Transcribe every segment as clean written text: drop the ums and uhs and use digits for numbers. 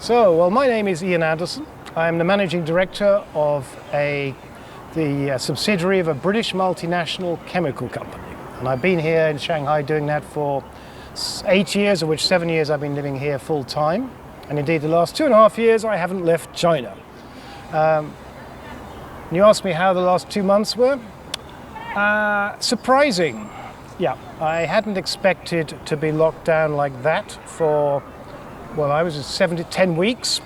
Well, my name is Ian Anderson. I'm the managing director of the subsidiary of a British multinational chemical company. And I've been here in Shanghai doing that for 8 years, of which 7 years I've been living here full time. And indeed, the last 2.5 years, I haven't left China. You asked me how the last 2 months were? Surprising. Yeah, I hadn't expected to be locked down like that for, well, I was at 10 weeks,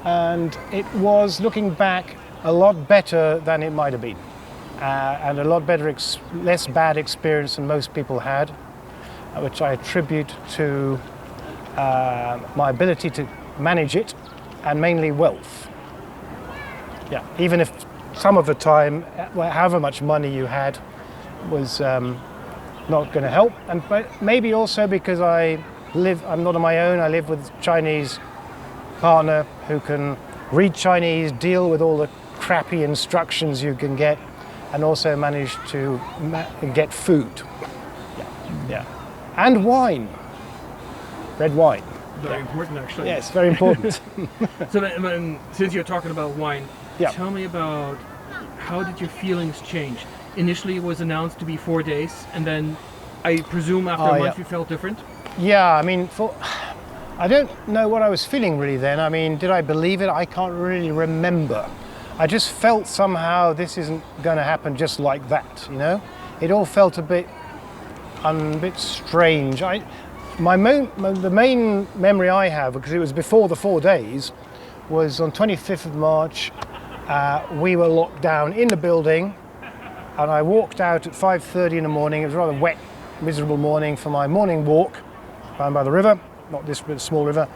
and it was, looking back, a lot better than it might have been, and a lot better, less bad experience than most people had, which I attribute to my ability to manage it, and mainly wealth. Yeah, even if some of the time, however much money you had, was not going to help, but maybe also because I'm not on my own. I live with a Chinese partner who can read Chinese, deal with all the crappy instructions you can get, and also manage to get food. Yeah. And wine. Red wine. Very important, actually. Yes, very important. So since you're talking about wine, yeah. Tell me about how did your feelings change? Initially it was announced to be 4 days, and then I presume after a month you felt different? Yeah, I mean, I don't know what I was feeling really then. I mean, did I believe it? I can't really remember. I just felt somehow this isn't going to happen just like that, you know? It all felt a bit strange. The main memory I have, because it was before the 4 days, was on 25th of March, we were locked down in the building, and I walked out at 5:30 in the morning. It was a rather wet, miserable morning for my morning walk down by the river, not this but a small river,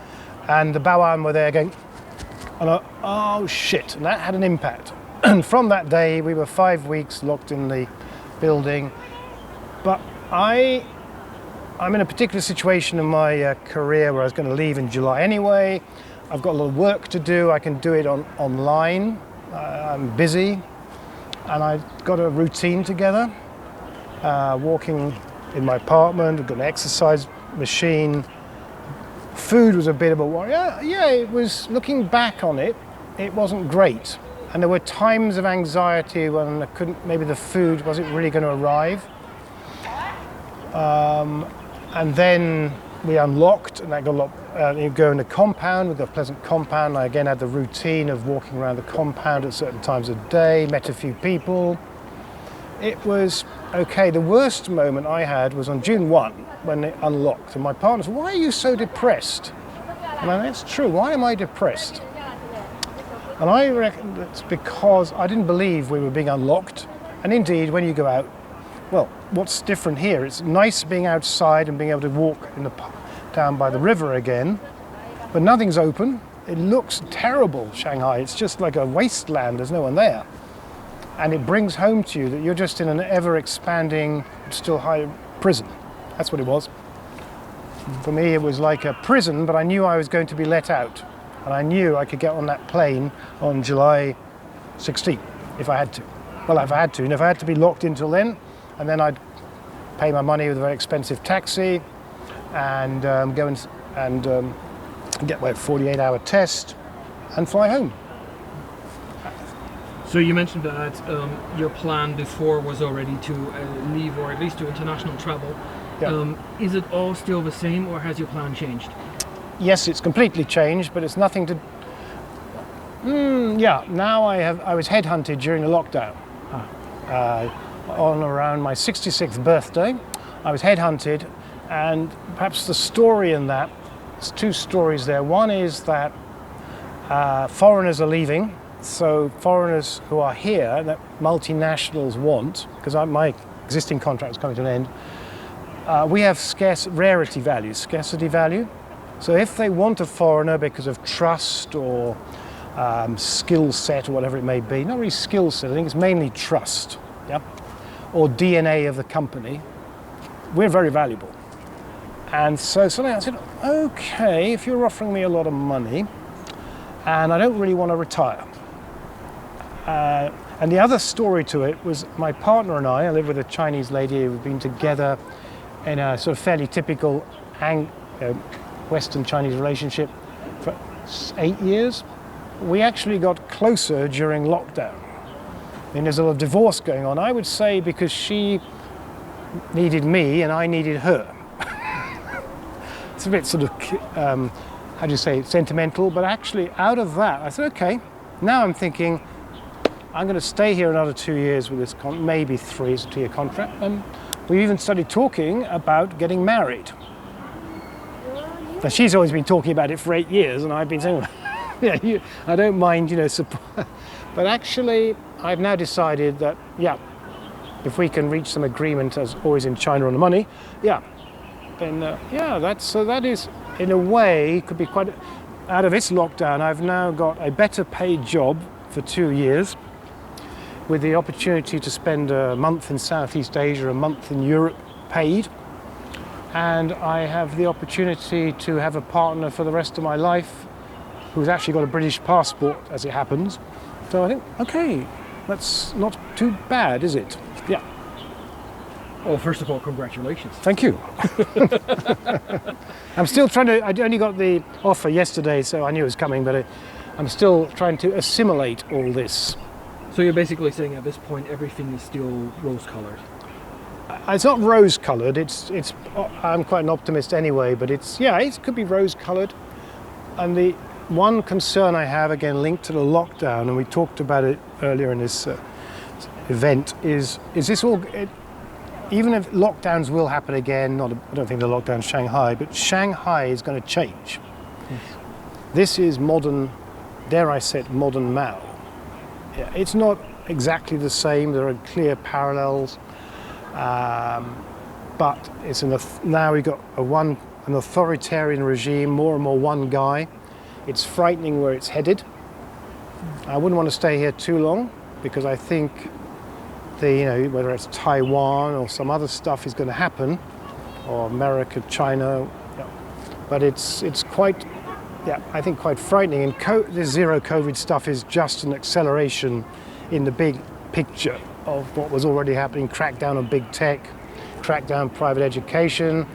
and the Baoan were there going, and oh shit, and that had an impact. And from that day, we were 5 weeks locked in the building. But I'm in a particular situation in my career where I was going to leave in July anyway. I've got a lot of work to do. I can do it online. I'm busy, and I've got a routine together. Walking in my apartment, I've got an exercise machine. Food was a bit of a worry. Yeah, it was, looking back on it, it wasn't great. And there were times of anxiety when maybe the food wasn't really going to arrive. And then we unlocked, and I got a lot. You go in the compound, with a pleasant compound. I again had the routine of walking around the compound at certain times of day, met a few people. It was okay. The worst moment I had was on June 1 when it unlocked, and my partner said, "Why are you so depressed?" And I said, "It's true. Why am I depressed?" And I reckon it's because I didn't believe we were being unlocked. And indeed, when you go out, well, what's different here? It's nice being outside and being able to walk down by the river again, but nothing's open. It looks terrible, Shanghai. It's just like a wasteland. There's no one there. And it brings home to you that you're just in an ever-expanding, still high prison. That's what it was. For me, it was like a prison, but I knew I was going to be let out. And I knew I could get on that plane on July 16th, if I had to. Well, if I had to. And if I had to be locked until then, and then I'd pay my money with a very expensive taxi and go and get a 48-hour test and fly home. So you mentioned that your plan before was already to leave, or at least to international travel. Yeah. Is it all still the same, or has your plan changed? Yes, it's completely changed, but it's nothing to... now I was headhunted during the lockdown. On around my 66th birthday, I was headhunted, and perhaps the story in that, there's two stories there. One is that foreigners are leaving, so foreigners who are here that multinationals want, because my existing contract is coming to an end, we have scarcity value. So if they want a foreigner because of trust or skill set or whatever it may be, not really skill set, I think it's mainly trust. Yep. Or DNA of the company, we're very valuable. And so suddenly I said, okay, if you're offering me a lot of money and I don't really want to retire. And the other story to it was my partner and I live with a Chinese lady. We've been together in a sort of fairly typical Western Chinese relationship for 8 years. We actually got closer during lockdown. I mean, there's a lot of divorce going on, I would say, because she needed me and I needed her. It's a bit sort of, how do you say, sentimental, but actually out of that, I said, okay, now I'm thinking, I'm going to stay here another 2 years with this, maybe 3, it's a 2-year contract, and we even started talking about getting married. Now, she's always been talking about it for 8 years, and I've been saying, yeah, I don't mind, support. But actually, I've now decided that, yeah, if we can reach some agreement, as always in China on the money, yeah, then, that is, in a way, could be quite, out of this lockdown, I've now got a better paid job for 2 years, with the opportunity to spend a month in Southeast Asia, a month in Europe paid. And I have the opportunity to have a partner for the rest of my life who's actually got a British passport, as it happens. So I think, okay, that's not too bad, is it? Yeah. Well, first of all, congratulations. Thank you. I'm still trying to, I only got the offer yesterday, so I knew it was coming, but I'm still trying to assimilate all this. So you're basically saying at this point everything is still rose-colored? It's not rose-coloured. I'm quite an optimist anyway, but it could be rose-coloured. And the one concern I have, again linked to the lockdown, and we talked about it earlier in this event, is this all? Even if lockdowns will happen again, I don't think the lockdown's Shanghai, but Shanghai is going to change. Yes. This is modern, dare I say it, modern Mao. Yeah, it's not exactly the same. There are clear parallels. But it's now we've got an authoritarian regime, more and more one guy. It's frightening where it's headed. I wouldn't want to stay here too long because I think whether it's Taiwan or some other stuff is going to happen, or America, China, but it's quite, I think quite frightening. And this zero COVID stuff is just an acceleration in the big picture of what was already happening. Crackdown on big tech, crackdown private education,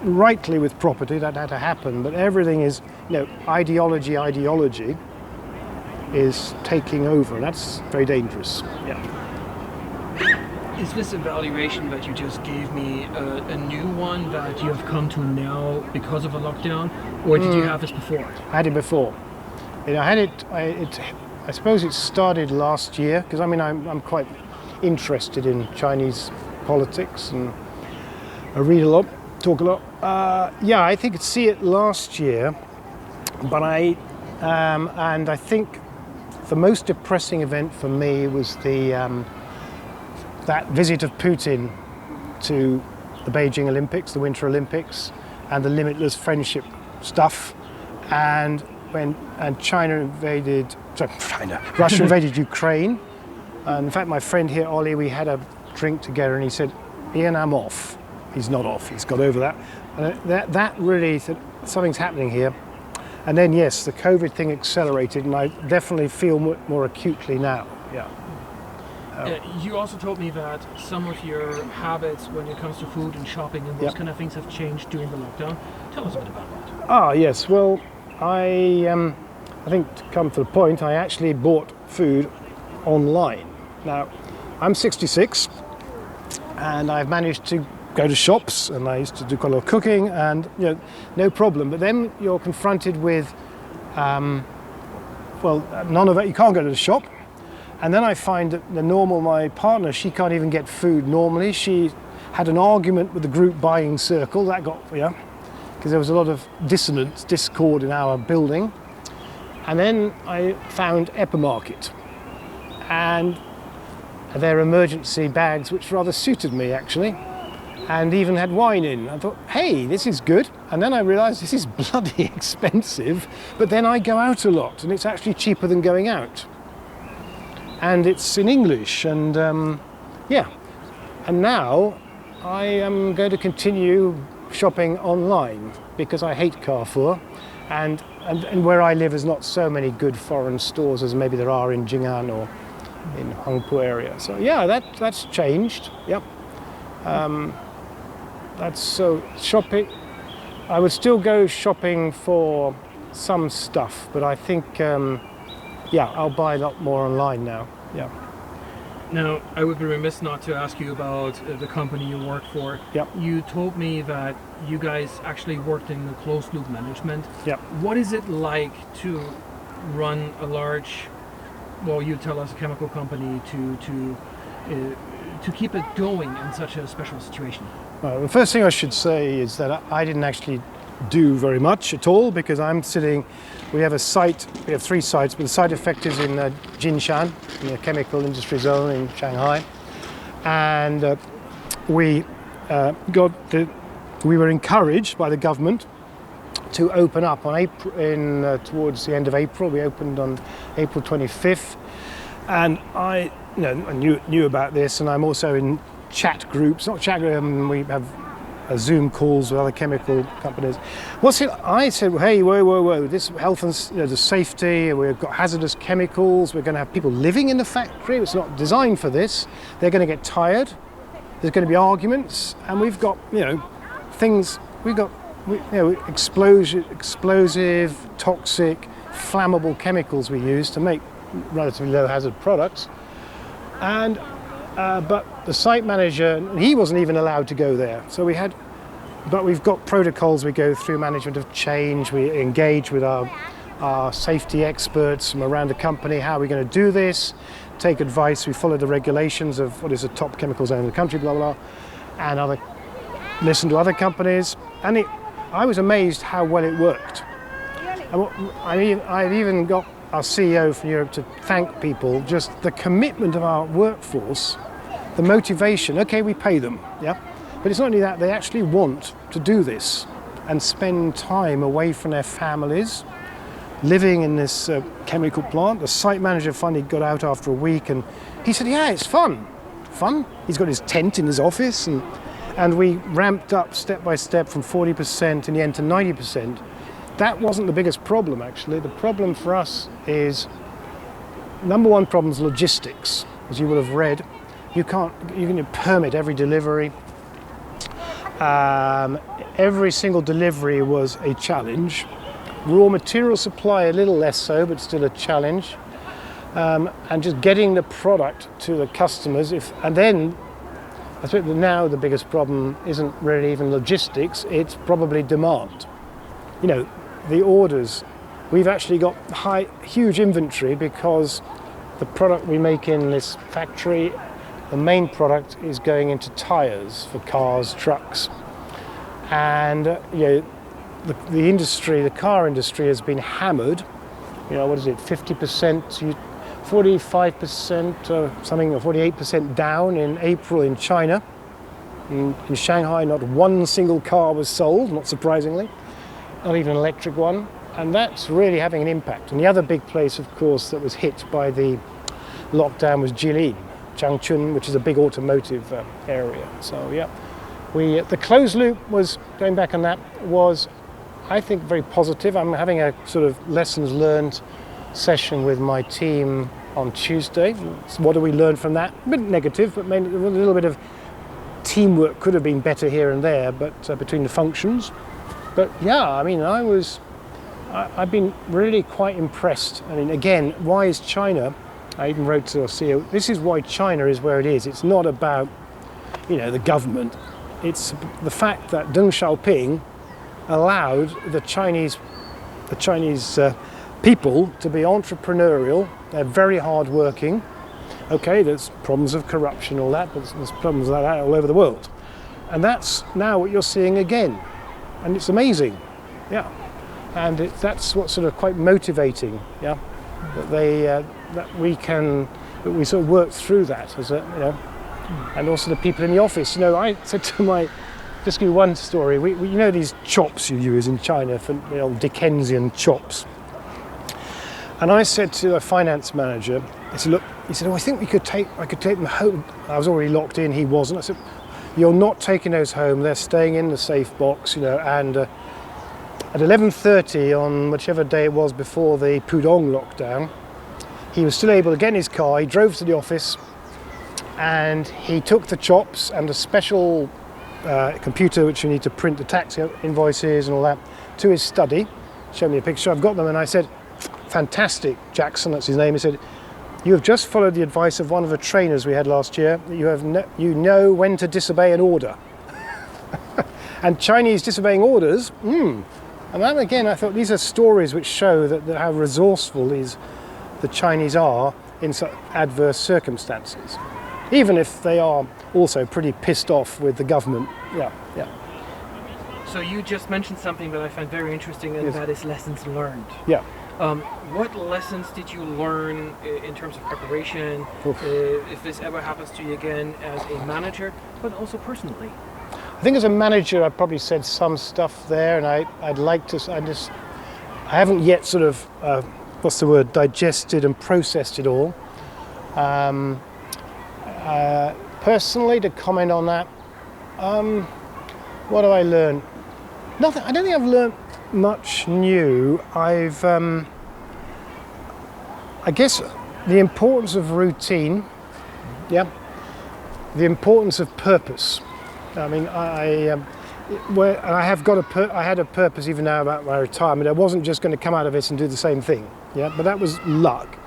rightly with property, that had to happen, but everything is, ideology is taking over, and that's very dangerous. Yeah. Is this evaluation that you just gave me a new one that you have come to now because of a lockdown, or did you have this before? I had it before. I had it, I suppose it started last year, because I'm quite interested in Chinese politics, and I read a lot, talk a lot. I think I'd see it last year, but and I think the most depressing event for me was that visit of Putin to the Beijing Olympics, the Winter Olympics, and the limitless friendship stuff, and Russia invaded Ukraine. And in fact, my friend here, Ollie, we had a drink together, and he said, "Ian, I'm off." He's not off. He's got over that. And that really said something's happening here. And then yes, the COVID thing accelerated, and I definitely feel more acutely now. Yeah. You also told me that some of your habits when it comes to food and shopping and those kind of things have changed during the lockdown. Tell us a bit about that. Ah, yes. Well, I think to come to the point, I actually bought food online. Now, I'm 66, and I've managed to go to shops, and I used to do quite a lot of cooking, and no problem. But then you're confronted with, none of it. You can't go to the shop. And then I find that my partner, she can't even get food normally. She had an argument with the group buying circle. That got, because there was a lot of discord in our building. And then I found Epimarket and their emergency bags, which rather suited me actually, and even had wine in. I thought, hey, this is good. And then I realized this is bloody expensive, but then I go out a lot and it's actually cheaper than going out. And it's in English, and and now I am going to continue shopping online because I hate Carrefour, and where I live is not so many good foreign stores as maybe there are in Jing'an or in Hangzhou area. So that's changed. Yep. That's so shopping. I would still go shopping for some stuff, but I think, yeah, I'll buy a lot more online now. Yeah. Now, I would be remiss not to ask you about the company you work for. Yep. You told me that you guys actually worked in the closed loop management. Yep. What is it like to run a large, well, you tell us, a chemical company to keep it going in such a special situation? The first thing I should say is that I didn't actually do very much at all, because I'm sitting, we have a site, we have 3 sites, but the site effect is in Jinshan, in the chemical industry zone in Shanghai. And we were encouraged by the government to open up on towards the end of April. We opened on April 25th, and I knew about this, and I'm also in chat groups, not chat groups, we have Zoom calls with other chemical companies. I said, hey, whoa, this health and the safety, we've got hazardous chemicals, we're going to have people living in the factory, it's not designed for this, they're going to get tired, there's going to be arguments, and we've got, things, explosive, toxic, flammable chemicals we use to make relatively low hazard products. And but the site manager, he wasn't even allowed to go there. So we've got protocols we go through, management of change, we engage with our safety experts from around the company, how are we going to do this, take advice, we follow the regulations of what is the top chemical zone in the country, blah, blah, blah, and listen to other companies. And I was amazed how well it worked. I've even got our CEO from Europe to thank people, just the commitment of our workforce, the motivation. Okay, we pay them, yeah, but it's not only that, they actually want to do this and spend time away from their families, living in this chemical plant. The site manager finally got out after a week, and he said, yeah, it's fun. He's got his tent in his office, and we ramped up step by step from 40% in the end to 90%. That wasn't the biggest problem, actually. The problem for us is, number one problem is logistics. As you will have read, you can permit every delivery. Every single delivery was a challenge. Raw material supply, a little less so, but still a challenge. And just getting the product to the customers. And then, I think that now the biggest problem isn't really even logistics, it's probably demand. The orders, we've actually got huge inventory, because the product we make in this factory, the main product is going into tires for cars, trucks. And the industry, the car industry has been hammered, 50%, 45% or something, or 48% down in April in China. In Shanghai, not one single car was sold, not surprisingly. Not even an electric one, and that's really having an impact. And the other big place, of course, that was hit by the lockdown was Jilin, Changchun, which is a big automotive area. So yeah, the closed loop was, going back on that, was, I think, very positive. I'm having a sort of lessons learned session with my team on Tuesday. So what do we learn from that? A bit negative, but maybe a little bit of teamwork could have been better here and there, but between the functions. But yeah, I've been really quite impressed. Again, why is China, I even wrote to our CEO, this is why China is where it is. It's not about, the government. It's the fact that Deng Xiaoping allowed the Chinese people to be entrepreneurial. They're very hardworking. Okay, there's problems of corruption, all that, but there's problems like that all over the world. And that's now what you're seeing again. And it's amazing, yeah. And that's what's sort of quite motivating, yeah. That we sort of work through that, and also the people in the office. I said to just give you one story. We these chops you use in China for the old Dickensian chops. And I said to the finance manager, I said, look, he said, I think I could take them home. I was already locked in, he wasn't. I said, you're not taking those home, they're staying in the safe box, and at 11:30 on whichever day it was before the Pudong lockdown, he was still able to get in his car, he drove to the office, and he took the chops and a special computer which you need to print the tax invoices and all that to his study, showed me a picture. I've got them, and I said, "Fantastic, Jackson." That's his name. He said, "You have just followed the advice of one of the trainers we had last year. You know when to disobey an order." And Chinese disobeying orders. And that, again, I thought these are stories which show that how resourceful the Chinese are in such adverse circumstances, even if they are also pretty pissed off with the government. Yeah. So you just mentioned something that I find very interesting, and Yes. that is lessons learned. Yeah. What lessons did you learn in terms of preparation, if this ever happens to you again as a manager, but also personally? I think as a manager, I probably said some stuff there, and I'd like to. I haven't yet sort of digested and processed it all. Personally, to comment on that, what have I learned? Nothing. I don't think I've learned much new. I guess the importance of routine. Yeah. The importance of purpose. I mean, I had a purpose even now about my retirement. I wasn't just going to come out of this and do the same thing, yeah. But that was luck,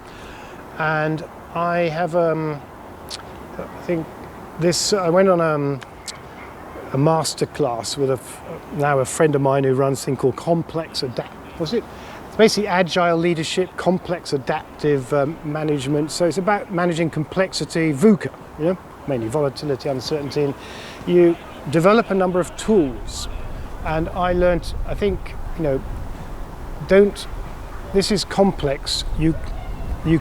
and I have I think this. I went on a master class with now a friend of mine who runs a thing called It's basically agile leadership, complex adaptive management. So it's about managing complexity, VUCA, you know. Mainly volatility, uncertainty, and you develop a number of tools. And I learned, I think, this is complex. You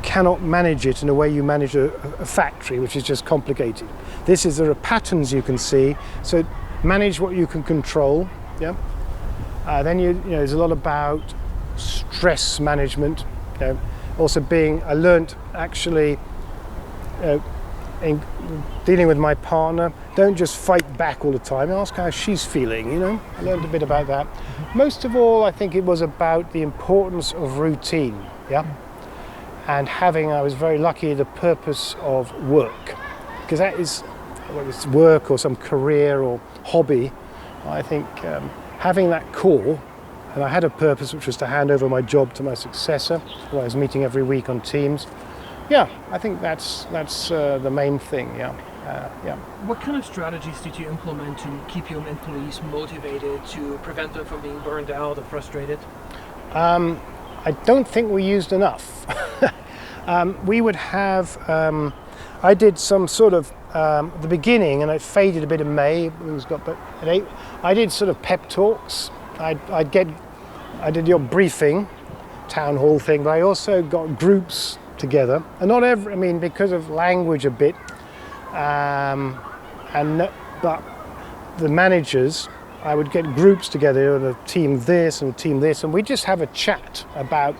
cannot manage it in a way you manage a factory, which is just complicated. There are patterns you can see, so manage what you can control. Yeah. Then there's a lot about stress management. Also I learned actually. In dealing with my partner, don't just fight back all the time. Ask how she's feeling, I learned a bit about that. Most of all, I think it was about the importance of routine, yeah? And I was very lucky, the purpose of work. Because that is, whether it's work or some career or hobby, I think having that core, and I had a purpose which was to hand over my job to my successor, who I was meeting every week on Teams. Yeah, I think that's the main thing. Yeah. What kind of strategies did you implement to keep your employees motivated, to prevent them from being burned out or frustrated? I don't think we used enough. We would have. I did some sort of at the beginning, and it faded a bit in May. I did sort of pep talks. I did your briefing, town hall thing, but I also got groups together, and because of language a bit, but the managers, I would get groups together, and a team this and a team this, and we just have a chat about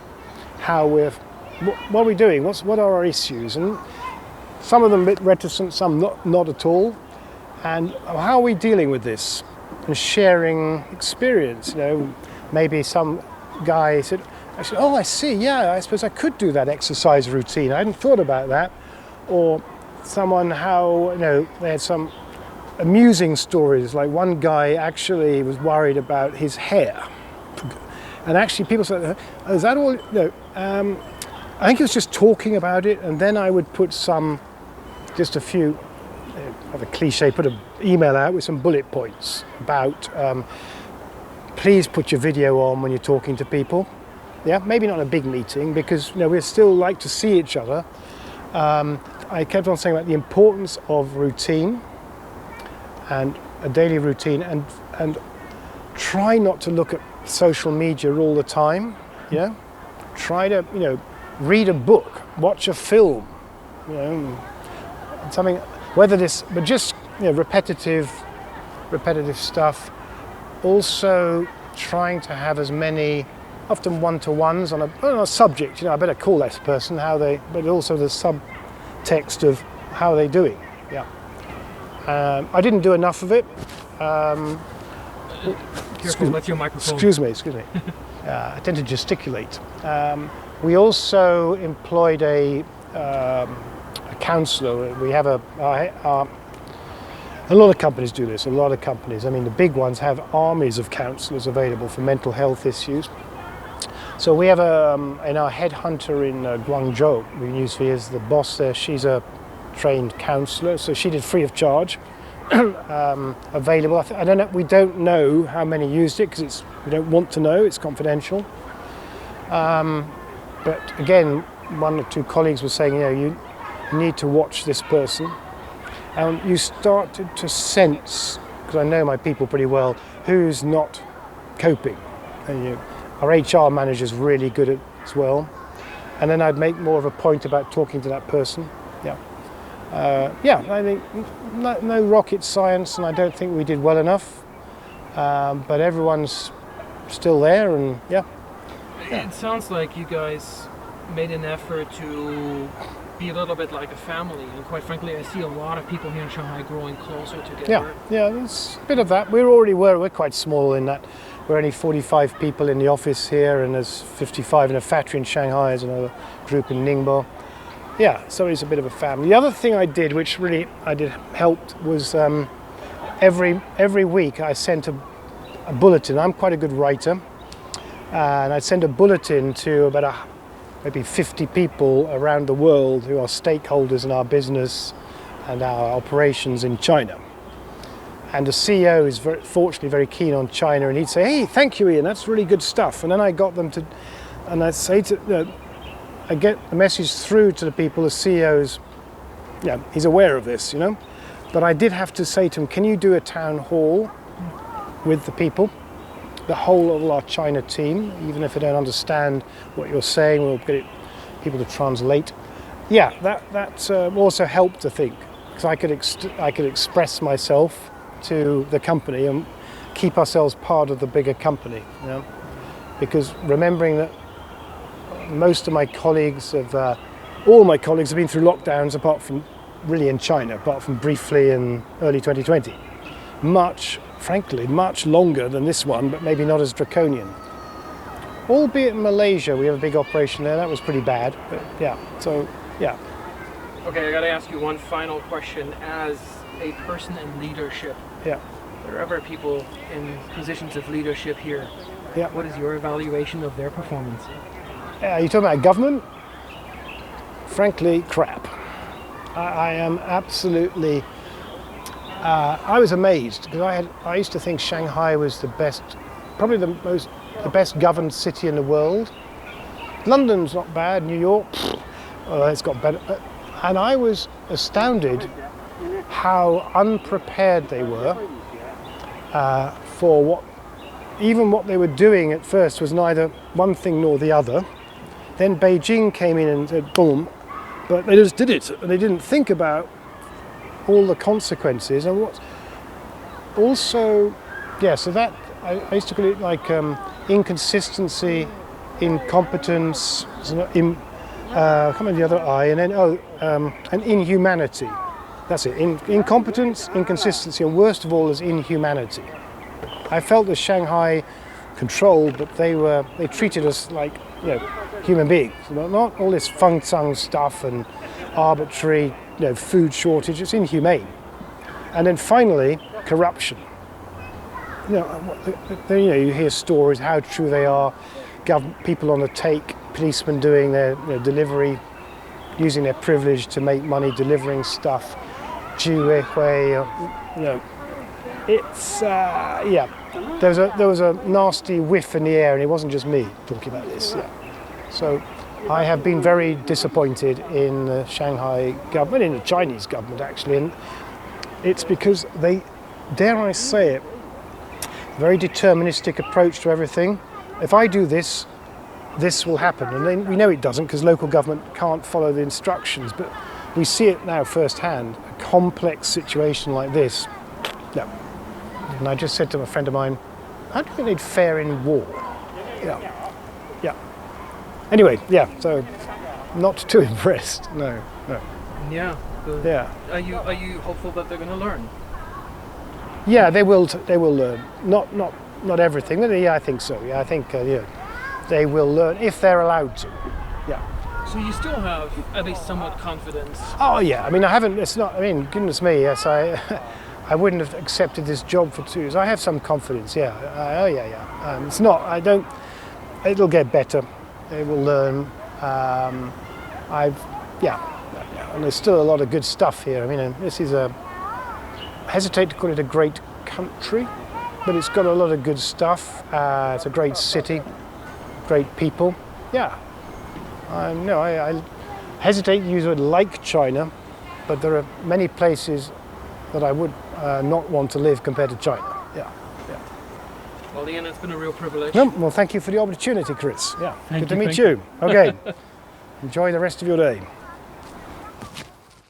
how what are we doing, what are our issues, and some of them a bit reticent, some not at all, and how are we dealing with this, and sharing experience. Maybe some guy said, "Oh, I see, yeah, I suppose I could do that exercise routine. I hadn't thought about that." Or someone, they had some amusing stories, like one guy actually was worried about his hair. And actually people said, "Oh, is that all?" I think he was just talking about it, and then I would put just a few, have a cliche, put an email out with some bullet points about, please put your video on when you're talking to people. Yeah, maybe not a big meeting, because we still like to see each other. I kept on saying about the importance of routine and a daily routine, and try not to look at social media all the time. Try to read a book, watch a film, something. But just repetitive stuff. Also trying to have as many, often one-to-ones on a subject. I better call that person but also the subtext of how they're doing. Yeah. I didn't do enough of it. Careful with your microphone. Excuse me. I tend to gesticulate. We also employed a counsellor. We have a lot of companies do this. A lot of companies. The big ones have armies of counsellors available for mental health issues. So we have in our headhunter in Guangzhou, we use for years, the boss there, she's a trained counsellor, so she did free of charge, available. I don't know, we don't know how many used it because we don't want to know, it's confidential. But again, one or two colleagues were saying, you need to watch this person. And you start to sense, because I know my people pretty well, who's not coping. And our HR manager is really good at it as well. And then I'd make more of a point about talking to that person. I think no rocket science, and I don't think we did well enough. But everyone's still there, and It sounds like you guys made an effort to be a little bit like a family, and quite frankly, I see a lot of people here in Shanghai growing closer together. Yeah, there's a bit of that. We're quite small in that. We're only 45 people in the office here, and there's 55 in a factory in Shanghai. There's another group in Ningbo. Yeah, so it's a bit of a family. The other thing I did, which really helped, was every week I sent a bulletin. I'm quite a good writer, and I'd send a bulletin to about maybe 50 people around the world who are stakeholders in our business and our operations in China. And the CEO is fortunately very keen on China, and he'd say, "Hey, thank you, Ian, that's really good stuff." And then I got them to, and I'd say I get the message through to the people, the CEOs, he's aware of this, But I did have to say to him, can you do a town hall with the people? The whole of our China team, even if they don't understand what you're saying, we'll get people to translate. Yeah, that also helped, I think, because I could express myself to the company and keep ourselves part of the bigger company. Because remembering that most of my colleagues all my colleagues have been through lockdowns, apart from really in China, apart from briefly in early 2020. Frankly, much longer than this one, but maybe not as draconian. Albeit in Malaysia, we have a big operation there. That was pretty bad, but yeah. Okay, I gotta ask you one final question. As a person in leadership, there are other people in positions of leadership here. What is your evaluation of their performance? Are you talking about government? Frankly, crap. I am absolutely. I was amazed because I used to think Shanghai was the best, probably the best governed city in the world. London's not bad. New York, it's got better. And I was astounded how unprepared they were for what they were doing at first was neither one thing nor the other. Then Beijing came in and said, boom, but they just did it. And they didn't think about all the consequences. And what also, so that, I used to call it like inconsistency, incompetence, I can't remember the other I, and then, and inhumanity. That's it, incompetence, inconsistency, and worst of all is inhumanity. I felt the Shanghai controlled, but they treated us like, human beings. Not all this feng-sung stuff and arbitrary, food shortage. It's inhumane. And then finally, corruption. You hear stories how true they are. People on the take, policemen doing their delivery, using their privilege to make money, delivering stuff. It's there was a nasty whiff in the air, and it wasn't just me talking about this. So I have been very disappointed in the Shanghai government, in the Chinese government actually, and it's because they, dare I say it, very deterministic approach to everything. If I do this, this will happen, and then we know it doesn't because local government can't follow the instructions, but we see it now firsthand, a complex situation like this. No. And I just said to a friend of mine, how do you think they'd fare in war? Anyway, so not too impressed, no. Are you hopeful that they're going to learn? Yeah, they will learn. Not everything, but I think so. I think they will learn if they're allowed to. So you still have at least somewhat confidence? Oh yeah, I haven't, goodness me, yes, I wouldn't have accepted this job for 2 years. I have some confidence, it's not, it'll get better. It will learn. And there's still a lot of good stuff here. I mean, this is I hesitate to call it a great country, but it's got a lot of good stuff. It's a great city, great people. Yeah. I hesitate to use the word like China, but there are many places that I would not want to live compared to China. Yeah. Well, Ian, it's been a real privilege. No, well, thank you for the opportunity, Chris. Yeah. Good to meet you. Okay. Enjoy the rest of your day.